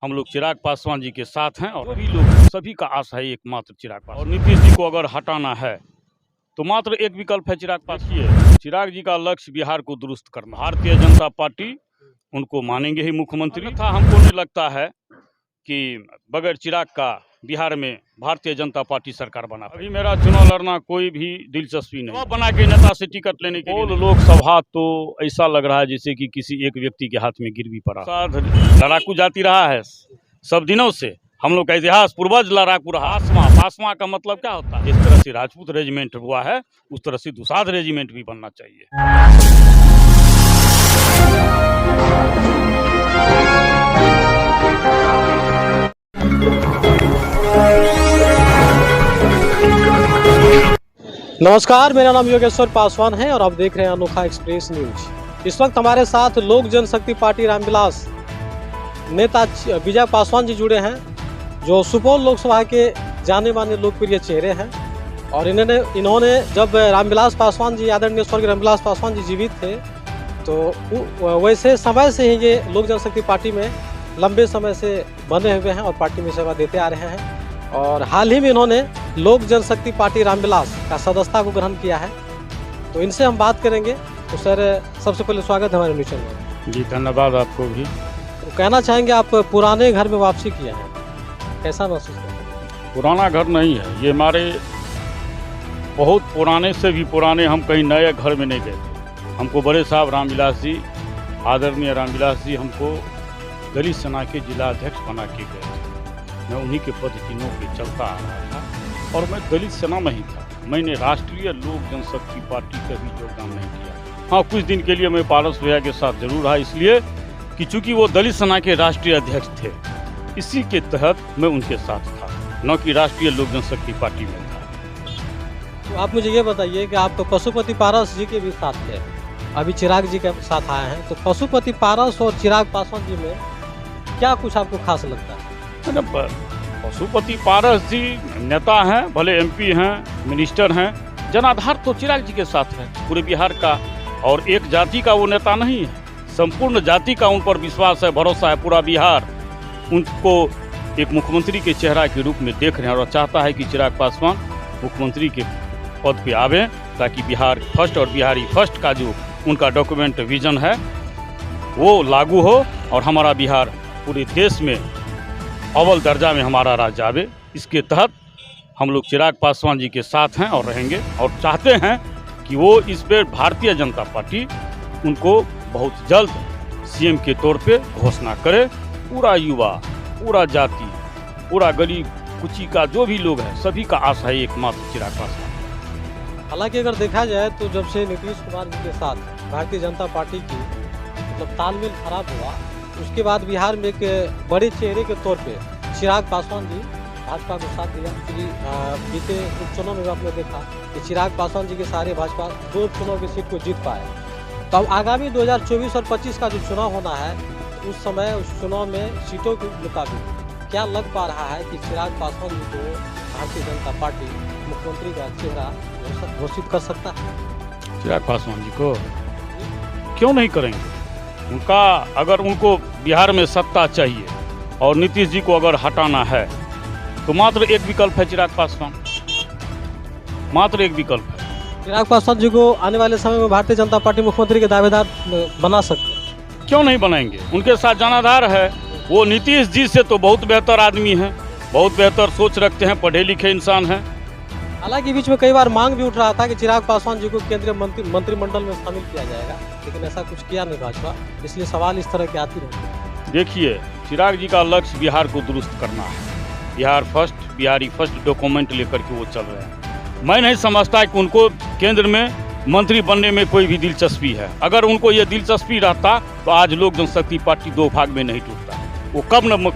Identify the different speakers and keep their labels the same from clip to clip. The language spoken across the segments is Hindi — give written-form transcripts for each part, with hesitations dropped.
Speaker 1: हम लोग चिराग पासवान जी के साथ हैं और सभी लोग सभी का आशा है एकमात्र चिराग पासवान। और नीतीश जी को अगर हटाना है तो मात्र एक विकल्प है चिराग पासवान। चिराग जी का लक्ष्य बिहार को दुरुस्त करना। भारतीय जनता पार्टी उनको मानेंगे ही मुख्यमंत्री था। हमको नहीं लगता है कि बगैर चिराग का बिहार में भारतीय जनता पार्टी सरकार बना। अभी मेरा चुनाव लड़ना कोई भी दिलचस्पी नहीं। बना के नेता से टिकट लेने के लिए लोकसभा तो ऐसा लग रहा है जैसे कि किसी एक व्यक्ति के हाथ में गिरवी पड़ा। लड़ाकू जाति रहा है सब दिनों से। हम लोग का इतिहास पूर्वज लड़ाकू रहा। पासवां का मतलब क्या होता है? जिस तरह से राजपूत रेजिमेंट हुआ है उस तरह से दुसाध रेजिमेंट भी बनना चाहिए।
Speaker 2: नमस्कार, मेरा नाम योगेश्वर पासवान है और आप देख रहे हैं अनोखा एक्सप्रेस न्यूज। इस वक्त हमारे साथ लोक जनशक्ति पार्टी रामविलास नेता विजय पासवान जी जुड़े हैं, जो सुपौल लोकसभा के जाने माने लोकप्रिय चेहरे हैं। और इन्होंने जब रामविलास पासवान जी, आदरणीय स्वर्गीय रामविलास पासवान जी जीवित थे, तो वैसे समय से ही ये लोक जनशक्ति पार्टी में लंबे समय से बने हुए हैं और पार्टी में सेवा देते आ रहे हैं। और हाल ही में इन्होंने लोक जनशक्ति पार्टी रामविलास का सदस्यता को ग्रहण किया है, तो इनसे हम बात करेंगे। तो सर, सबसे पहले स्वागत है हमारे न्यूज चैनल।
Speaker 1: जी धन्यवाद आपको भी।
Speaker 2: तो कहना चाहेंगे आप पुराने घर में वापसी किया है, कैसा महसूस करते हैं?
Speaker 1: पुराना घर नहीं है ये, हमारे बहुत पुराने से भी पुराने। हम कहीं नए घर में नहीं गए थे। हमको बड़े साहब रामविलास जी, आदरणीय रामविलास जी हमको दलित सेना के जिला अध्यक्ष बना के गए थे। मैं उन्हीं के पद चिन्हों पे चलता आ रहा था और मैं दलित सेना में ही था। मैंने राष्ट्रीय लोक जनशक्ति पार्टी का भी योगदान नहीं किया। हाँ, कुछ दिन के लिए मैं पारस भैया के साथ जरूर रहा, इसलिए कि चूंकि वो दलित सेना के राष्ट्रीय अध्यक्ष थे, इसी के तहत मैं उनके साथ था, न कि राष्ट्रीय लोक जनशक्ति पार्टी में था।
Speaker 2: तो आप मुझे ये बताइए कि आप तो पशुपति पारस जी के भी साथ थे, अभी चिराग जी के साथ आए हैं, तो पशुपति पारस और चिराग पासवान जी में क्या कुछ आपको खास लगता है?
Speaker 1: पशुपति पारस जी नेता हैं, भले एमपी हैं, मिनिस्टर हैं, जनाधार तो चिराग जी के साथ है पूरे बिहार का। और एक जाति का वो नेता नहीं है, संपूर्ण जाति का उन पर विश्वास है, भरोसा है। पूरा बिहार उनको एक मुख्यमंत्री के चेहरा के रूप में देख रहे हैं और चाहता है कि चिराग पासवान मुख्यमंत्री के पद पे आवे, ताकि बिहार फर्स्ट और बिहारी फर्स्ट का जो उनका डॉक्यूमेंट विजन है वो लागू हो और हमारा बिहार पूरे देश में अव्वल दर्जा में हमारा राज्य आवे। इसके तहत हम लोग चिराग पासवान जी के साथ हैं और रहेंगे, और चाहते हैं कि वो इस पर भारतीय जनता पार्टी उनको बहुत जल्द सीएम के तौर पे घोषणा करे। पूरा युवा, पूरा जाति, पूरा गली कुची का जो भी लोग हैं, सभी का आशा है एकमात्र चिराग पासवान।
Speaker 2: हालांकि अगर देखा जाए तो जब से नीतीश कुमार जी के साथ भारतीय जनता पार्टी की मतलब तालमेल खराब हुआ, उसके बाद बिहार में एक बड़े चेहरे के तौर पे चिराग पासवान जी भाजपा को साथ दिया। बीते उपचुनाव में आपने देखा कि चिराग पासवान जी के सारे भाजपा 2 चुनाव की सीट को जीत पाए। तो अब आगामी 2024 और 25 का जो चुनाव होना है, उस समय उस चुनाव में सीटों के मुताबिक क्या लग पा रहा है कि चिराग पासवान जी को भारतीय जनता पार्टी मुख्यमंत्री का चेहरा घोषित कर सकता है?
Speaker 1: चिराग पासवान जी को क्यों नहीं करेंगे? उनका अगर उनको बिहार में सत्ता चाहिए और नीतीश जी को अगर हटाना है तो मात्र एक विकल्प है चिराग पासवान, मात्र एक विकल्प है।
Speaker 2: चिराग पासवान जी को आने वाले समय में भारतीय जनता पार्टी मुख्यमंत्री के दावेदार बना सकते हैं?
Speaker 1: क्यों नहीं बनाएंगे? उनके साथ जनाधार है। वो नीतीश जी से तो बहुत बेहतर आदमी हैं, बहुत बेहतर सोच रखते हैं, पढ़े लिखे इंसान हैं।
Speaker 2: हालांकि बीच में कई बार मांग भी उठ रहा था कि चिराग पासवान जी को केंद्रीय मंत्रिमंडल में शामिल किया जाएगा, लेकिन ऐसा कुछ किया नहीं भाजपा, इसलिए सवाल इस तरह के आते रहते।
Speaker 1: देखिए, चिराग जी का लक्ष्य बिहार को दुरुस्त करना है। Bihar first, Bihari first document लेकर के वो चल रहे हैं। मैं नहीं समझता कि उनको केंद्र में मंत्री बनने में कोई भी दिलचस्पी है। अगर उनको ये दिलचस्पी रहता तो आज लोक जनशक्ति पार्टी 2 भाग में नहीं टूटता। वो कब न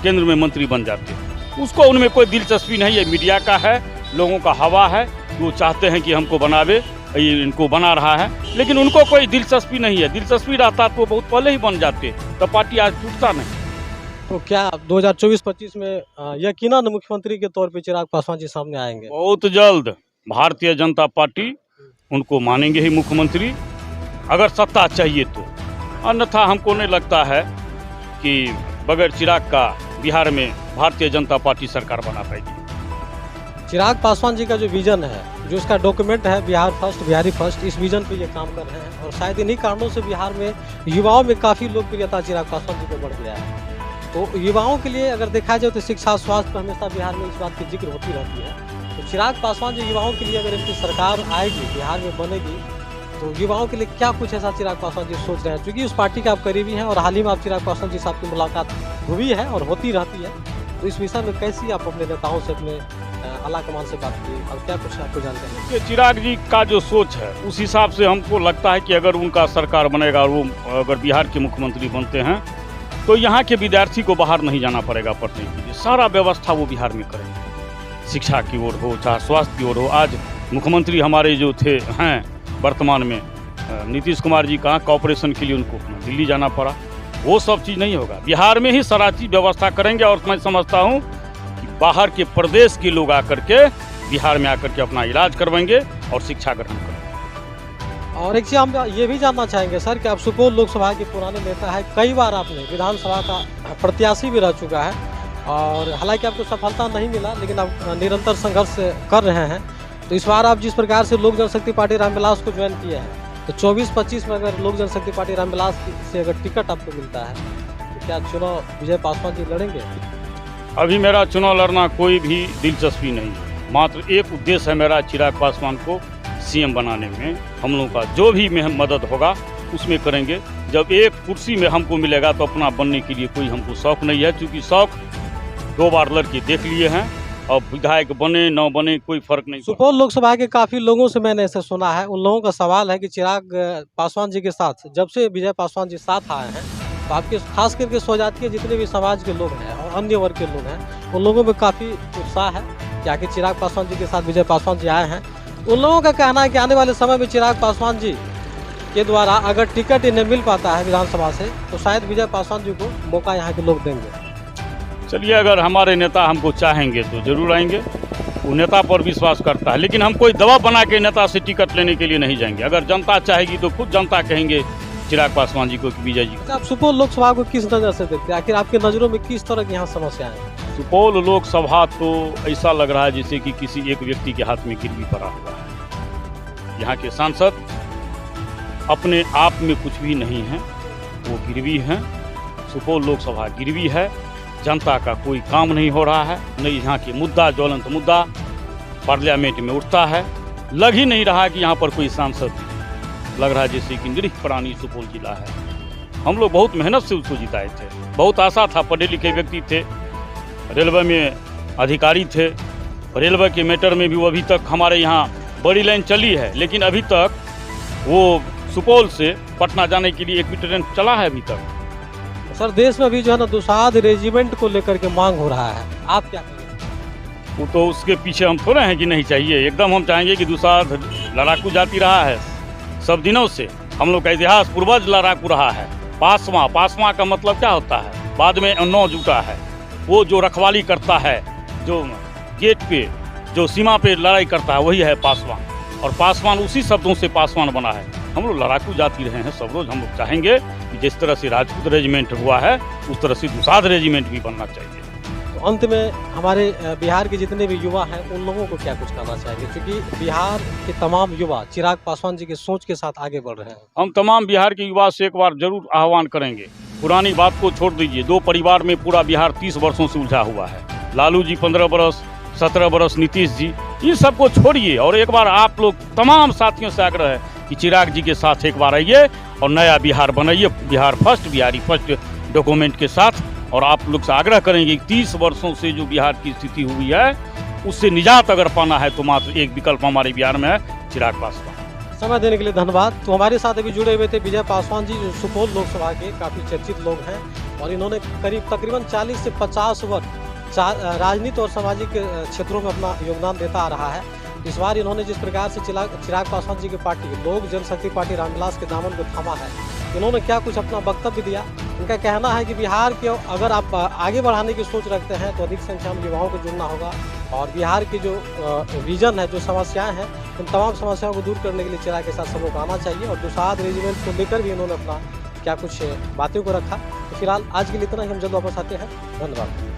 Speaker 1: केंद्र में मंत्री बन जाते। उसको उनमें कोई दिलचस्पी नहीं है। मीडिया का है, लोगों का हवा है, वो चाहते हैं कि हमको बनावे, ये इनको बना रहा है, लेकिन उनको कोई दिलचस्पी नहीं है। दिलचस्पी रहता तो बहुत पहले ही बन जाते, तो पार्टी आज टूटता नहीं।
Speaker 2: तो क्या 2024-25 में यकीनन मुख्यमंत्री के तौर पे चिराग पासवान जी सामने आएंगे?
Speaker 1: बहुत जल्द भारतीय जनता पार्टी उनको मानेंगे ही मुख्यमंत्री, अगर सत्ता चाहिए तो। अन्यथा हमको नहीं लगता है कि बगैर चिराग का बिहार में भारतीय जनता पार्टी सरकार बना पाएगी।
Speaker 2: चिराग पासवान जी का जो विजन है, जो इसका डॉक्यूमेंट है बिहार फर्स्ट, बिहारी फर्स्ट, इस विजन पे ये काम कर रहे हैं और शायद इन्हीं कारणों से बिहार में युवाओं में काफ़ी लोकप्रियता चिराग पासवान जी को बढ़ गया है। तो युवाओं के लिए अगर देखा जाए तो शिक्षा स्वास्थ्य पर हमेशा बिहार में इस बात की जिक्र होती रहती है। तो चिराग पासवान जी युवाओं के लिए अगर इनकी सरकार आएगी, बिहार में बनेगी, तो युवाओं के लिए क्या कुछ ऐसा चिराग पासवान जी सोच रहे हैं? क्योंकि उस पार्टी के आप करीबी हैं और हाल ही में आप चिराग पासवान जी से आपकी मुलाकात हुई है और होती रहती है। तो इस विषय में कैसी आप अपने नेताओं से, अपने आला कमान से बात की और क्या कुछ आपको जानकारी है?
Speaker 1: ये चिराग जी का जो सोच है उस हिसाब से हमको लगता है कि अगर उनका सरकार बनेगा और वो अगर बिहार के मुख्यमंत्री बनते हैं तो यहाँ के विद्यार्थी को बाहर नहीं जाना पड़ेगा पढ़ने के लिए। सारा व्यवस्था वो बिहार में करेंगे, शिक्षा की ओर हो चाहे स्वास्थ्य की ओर हो। आज मुख्यमंत्री हमारे जो थे हैं वर्तमान में नीतीश कुमार जी, कहाँ कॉपरेशन के लिए उनको दिल्ली जाना पड़ा, वो सब चीज़ नहीं होगा। बिहार में ही सारा चीज़ व्यवस्था करेंगे और मैं समझता हूँ कि बाहर के प्रदेश के लोग आकर के बिहार में आकर के अपना इलाज करवाएंगे और शिक्षा ग्रहण करेंगे।
Speaker 2: और एक चीज़ हम ये भी जानना चाहेंगे सर कि आप सुपौल लोकसभा के पुराने नेता है, कई बार आपने विधानसभा का प्रत्याशी भी रह चुका है और हालांकि आपको सफलता नहीं मिला, लेकिन आप निरंतर संघर्ष कर रहे हैं। तो इस बार आप जिस प्रकार से लोक जनशक्ति पार्टी रामविलास को ज्वाइन किया है, तो 24-25 में अगर लोक जनशक्ति पार्टी रामविलास से अगर टिकट आपको मिलता है तो क्या चुनाव विजय पासवान जी लड़ेंगे?
Speaker 1: अभी मेरा चुनाव लड़ना कोई भी दिलचस्पी नहीं है, मात्र एक उद्देश्य है मेरा, चिराग पासवान को सीएम बनाने में। हम लोगों का जो भी मदद होगा उसमें करेंगे। जब एक कुर्सी में हमको मिलेगा तो अपना बनने के लिए कोई हमको शौक नहीं है, क्योंकि शौक 2 बार लड़के देख लिए हैं। अब विधायक बने न बने कोई फर्क नहीं।
Speaker 2: सुपौल लोकसभा के काफ़ी लोगों से मैंने ऐसे सुना है, उन लोगों का सवाल है कि चिराग पासवान जी के साथ जब से विजय पासवान जी साथ आए हैं तो आपके खास करके स्वजातीय जितने भी समाज के लोग हैं और अन्य वर्ग के लोग हैं, उन लोगों में काफ़ी उत्साह है कि आखिर चिराग पासवान जी के साथ विजय पासवान जी आए हैं। उन लोगों का कहना है कि आने वाले समय में चिराग पासवान जी के द्वारा अगर टिकट इन्हें मिल पाता है विधानसभा से तो शायद विजय पासवान जी को मौका यहाँ के लोग देंगे।
Speaker 1: चलिए, अगर हमारे नेता हमको चाहेंगे तो जरूर आएंगे, वो नेता पर विश्वास करता है, लेकिन हम कोई दबाव बना के नेता से टिकट लेने के लिए नहीं जाएंगे। अगर जनता चाहेगी तो खुद जनता कहेंगे चिराग पासवान जी को कि विजय जी।
Speaker 2: आप सुपौल लोकसभा को किस नज़र से देखते हैं? आखिर आपके नज़रों में किस तरह की यहाँ समस्याएं हैं?
Speaker 1: सुपौल लोकसभा तो ऐसा लग रहा है जैसे कि किसी एक व्यक्ति के हाथ में गिरवी पड़ा हुआ है। यहाँ के सांसद अपने आप में कुछ भी नहीं है, वो गिरवी हैं। सुपौल लोकसभा गिरवी है, जनता का कोई काम नहीं हो रहा है। नहीं यहाँ के मुद्दा, ज्वलंत मुद्दा पार्लियामेंट में उठता है। लग ही नहीं रहा है कि यहाँ पर कोई सांसद, लग रहा है जैसे कि निरीह प्राणी सुपौल जिला है। हम लोग बहुत मेहनत से उसको जिताए थे, बहुत आशा था। पढ़े लिखे व्यक्ति थे, रेलवे में अधिकारी थे, रेलवे के मैटर में भी वो अभी तक हमारे यहाँ बड़ी लाइन चली है, लेकिन अभी तक वो सुपौल से पटना जाने के लिए एक भी ट्रेन चला है अभी तक।
Speaker 2: सर, देश में अभी जो है ना दुसाध रेजिमेंट को लेकर के मांग हो रहा है, आप क्या कहेंगे?
Speaker 1: वो तो उसके पीछे हम थोड़े हैं कि नहीं चाहिए, एकदम हम चाहेंगे कि दुसाध लड़ाकू जाती रहा है सब दिनों से। हम लोग का इतिहास पूर्वज लड़ाकू रहा है। पासवां का मतलब क्या होता है? बाद में 9 जुटा है, वो जो रखवाली करता है, जो गेट पे, जो सीमा पे लड़ाई करता है, वही है पासवान। और पासवान उसी शब्दों से पासवान बना है। हम लोग लड़ाकू जाती रहे हैं सब रोज। हम लोग चाहेंगे कि जिस तरह से राजपूत रेजिमेंट हुआ है उस तरह से दुसाध रेजिमेंट भी बनना चाहिए।
Speaker 2: तो अंत में हमारे बिहार के जितने भी युवा हैं उन लोगों को क्या कुछ कहना चाहेंगे, क्योंकि बिहार के तमाम युवा चिराग पासवान जी के सोच के साथ आगे बढ़ रहे हैं?
Speaker 1: हम तमाम बिहार के युवा से एक बार जरूर आह्वान करेंगे, पुरानी बात को छोड़ दीजिए। 2 परिवार में पूरा बिहार 30 वर्षों से उलझा हुआ है। लालू जी 15 बरस, 17 बरस नीतीश जी, इन सबको छोड़िए और एक बार आप लोग तमाम साथियों से आग्रह है कि चिराग जी के साथ एक बार आइए और नया बिहार बनाइए, Bihar first, Bihari first document के साथ। और आप लोग से आग्रह करेंगे कि 30 वर्षों से जो बिहार की स्थिति हुई है उससे निजात अगर पाना है तो मात्र एक विकल्प हमारे बिहार में है, चिराग पासवान।
Speaker 2: समय देने के लिए धन्यवाद। तो हमारे साथ अभी जुड़े हुए थे विजय पासवान जी, जो सुपौल लोकसभा के काफ़ी चर्चित लोग हैं और इन्होंने तकरीबन 40 से 50 वर्ष राजनीति और सामाजिक क्षेत्रों में अपना योगदान देता आ रहा है। इस बार इन्होंने जिस प्रकार से चिराग पासवान जी की पार्टी लोक जनशक्ति पार्टी रामविलास के दामन को थामा है, इन्होंने क्या कुछ अपना वक्तव्य दिया। उनका कहना है कि बिहार के अगर आप आगे बढ़ाने की सोच रखते हैं तो अधिक संख्या में युवाओं को जुड़ना होगा और बिहार की जो विजन है, जो समस्याएं हैं, उन तमाम समस्याओं को दूर करने के लिए चिराग के साथ सब लोग आना चाहिए। और दुसाध रेजिमेंट को लेकर भी इन्होंने अपना क्या कुछ बातों को रखा। तो फिलहाल आज के लिए इतना ही, हम जल्द वापस आते हैं। धन्यवाद।